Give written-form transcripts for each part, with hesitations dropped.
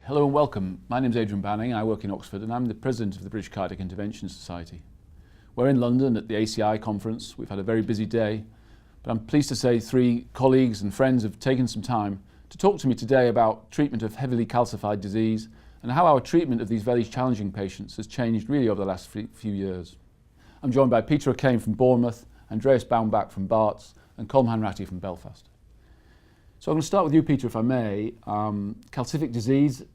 Hello and welcome. My name is Adrian Banning. I work in Oxford and I'm the President of the British Cardiac Intervention Society. We're in London at the ACI conference. We've had a very busy day, but I'm pleased to say 3 colleagues and friends have taken some time to talk to me today about treatment of heavily calcified disease and how our treatment of these very challenging patients has changed really over the last few years. I'm joined by Peter O'Kane from Bournemouth, Andreas Baumbach from Barts and Colm Hanratty from Belfast. So I'm going to start with you, Peter, if I may. Calcific disease,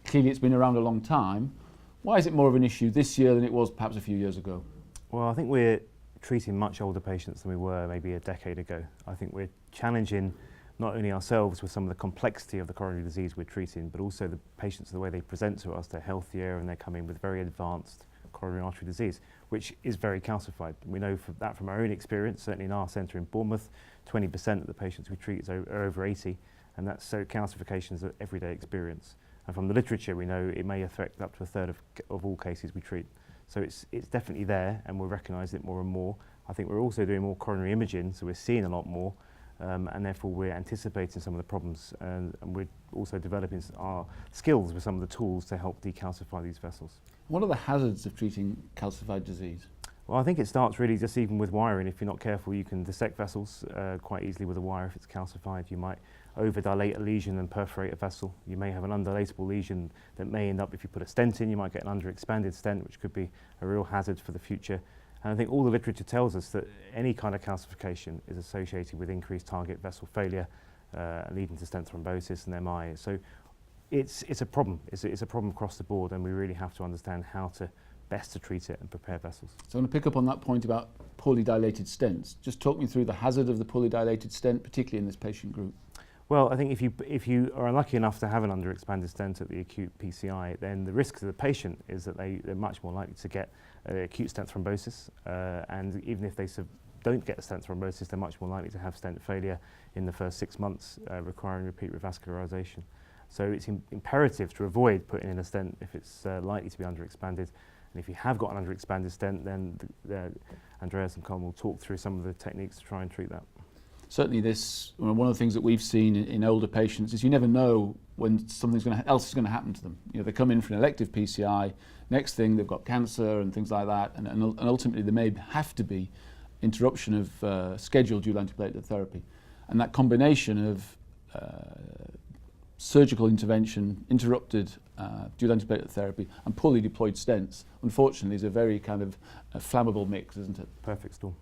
clearly it's been around a long time. Why is it more of an issue this year than it was perhaps a few years ago? Well, I think we're treating much older patients than we were maybe a decade ago. I think we're challenging not only ourselves with some of the complexity of the coronary disease we're treating, but also the patients, the way they present to us. They're healthier and they're coming with very advanced coronary artery disease, which is very calcified. We know from our own experience, certainly in our centre in Bournemouth, 20% of the patients we treat are over 80, and that's so calcification is an everyday experience. And from the literature, we know it may affect up to a third of all cases we treat. So it's definitely there, and we're recognising it more and more. I think we're also doing more coronary imaging, so we're seeing a lot more, and therefore we're anticipating some of the problems, and we're also developing our skills with some of the tools to help decalcify these vessels. What are the hazards of treating calcified disease? Well, I think it starts really just even with wiring. If you're not careful, you can dissect vessels quite easily with a wire if it's calcified. You might overdilate a lesion and perforate a vessel. You may have an undilatable lesion that may end up, if you put a stent in, you might get an underexpanded stent, which could be a real hazard for the future. And I think all the literature tells us that any kind of calcification is associated with increased target vessel failure, leading to stent thrombosis and MI. So it's a problem. It's a problem across the board, and we really have to understand how to best to treat it and prepare vessels. So I want to pick up on that point about poorly dilated stents. Just talk me through the hazard of the poorly dilated stent, particularly in this patient group. Well, I think if you are unlucky enough to have an underexpanded stent at the acute PCI, then the risk to the patient is that they're much more likely to get acute stent thrombosis, and even if they don't get a stent thrombosis, they're much more likely to have stent failure in the first 6 months, requiring repeat revascularization. So it's imperative to avoid putting in a stent if it's likely to be underexpanded. And if you have got an underexpanded stent, then Andreas and Colm will talk through some of the techniques to try and treat that. Certainly one of the things that we've seen in older patients is you never know when something else is going to happen to them. You know, they come in for an elective PCI, next thing they've got cancer and things like that, and ultimately there may have to be interruption of scheduled dual antiplatelet therapy. And that combination of surgical intervention, interrupted dual antiplatelet therapy and poorly deployed stents, unfortunately is a very kind of flammable mix, isn't it? Perfect storm.